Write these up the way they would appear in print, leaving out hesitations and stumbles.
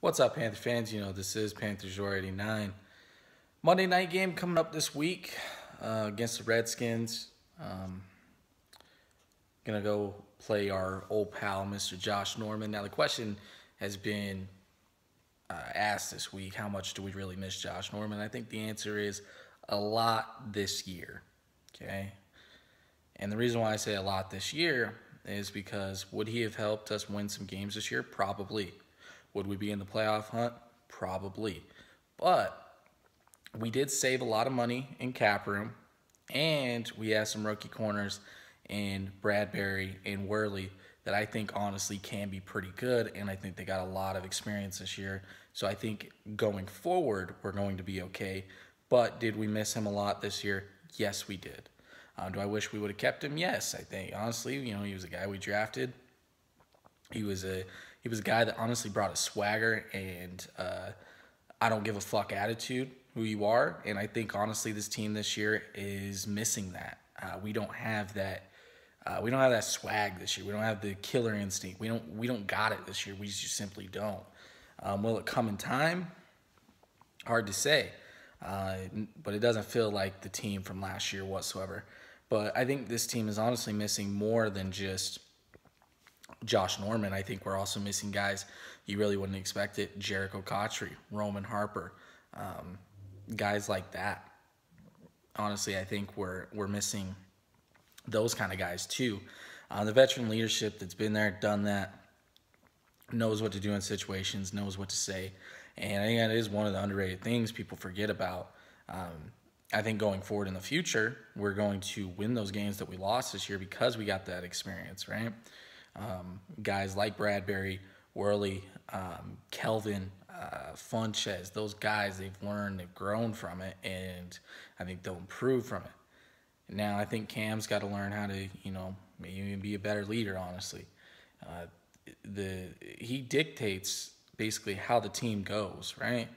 What's up, Panther fans? This is Panthers 89. Monday night game coming up this week against the Redskins. Gonna go play our old pal, Mr. Josh Norman. Now, the question has been asked this week, how much do we really miss Josh Norman? I think the answer is a lot this year, okay? And the reason why I say a lot this year is because would he have helped us win some games this year? Probably. Would we be in the playoff hunt? Probably. But we did save a lot of money in cap room, and we have some rookie corners in Bradbury and Worley that I think honestly can be pretty good, and I think they got a lot of experience this year. So I think going forward, we're going to be okay. But did we miss him a lot this year? Yes, we did. Do I wish we would have kept him? Yes, I think. Honestly, he was a guy we drafted. He was a guy that honestly brought a swagger and I don't give a fuck attitude, who you are. And I think honestly this team this year is missing that. We don't have that. We don't have that swag this year. We don't have the killer instinct. We don't got it this year. We just simply don't. Will it come in time? Hard to say. But it doesn't feel like the team from last year whatsoever. But I think this team is honestly missing more than just Josh Norman. I think we're also missing guys you really wouldn't expect it. Jericho Cotchery, Roman Harper, guys like that. Honestly, I think we're missing those kind of guys too. The veteran leadership that's been there, done that, knows what to do in situations, knows what to say. And I think that is one of the underrated things people forget about. I think going forward in the future, we're going to win those games that we lost this year because we got that experience, right? Guys like Bradbury, Worley, Kelvin, Funches, those guys, they've learned, they've grown from it, and I think they'll improve from it. Now, I think Cam's got to learn how to, maybe even be a better leader, honestly. He dictates basically how the team goes, right?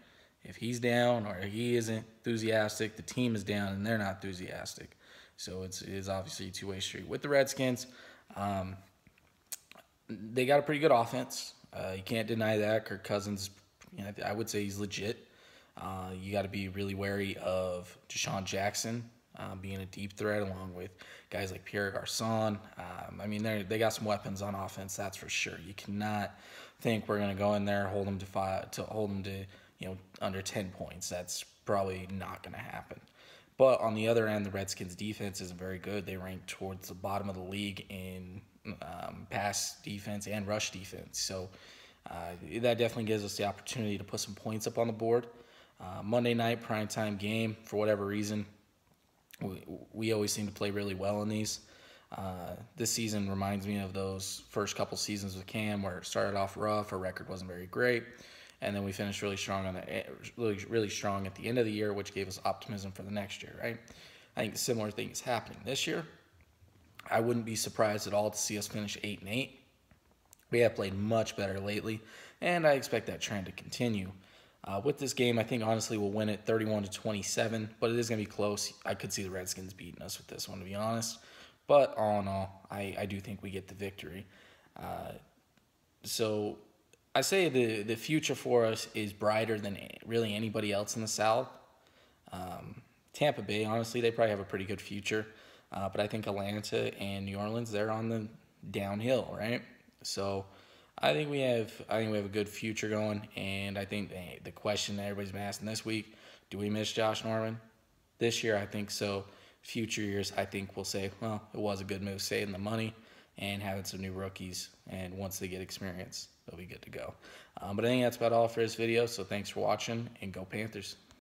If he's down or he isn't enthusiastic, the team is down and they're not enthusiastic. So it is obviously a two-way street. With the Redskins, they got a pretty good offense. You can't deny that. Kirk Cousins, I would say he's legit. You got to be really wary of Deshaun Jackson being a deep threat, along with guys like Pierre Garçon. They got some weapons on offense, that's for sure. You cannot think we're going to go in there hold them to under 10 points. That's probably not going to happen. But on the other end, the Redskins defense isn't very good. They rank towards the bottom of the league in pass defense and rush defense. So that definitely gives us the opportunity to put some points up on the board. Monday night, primetime game, for whatever reason, we always seem to play really well in these. This season reminds me of those first couple seasons with Cam where it started off rough, our record wasn't very great, and then we finished really strong really strong at the end of the year, which gave us optimism for the next year, right? I think a similar thing is happening this year. I wouldn't be surprised at all to see us finish 8-8. We have played much better lately, and I expect that trend to continue. With this game, I think honestly we'll win it 31-27, but it is going to be close. I could see the Redskins beating us with this one, to be honest. But all in all, I do think we get the victory. So I say the future for us is brighter than really anybody else in the South. Tampa Bay, honestly, they probably have a pretty good future. But I think Atlanta and New Orleans, they're on the downhill, right? So I think we have a good future going, and I think the question that everybody's been asking this week, do we miss Josh Norman? This year, I think so. Future years, I think we'll say, well, it was a good move saving the money and having some new rookies, and once they get experience, they'll be good to go. But I think that's about all for this video, so thanks for watching, and go Panthers.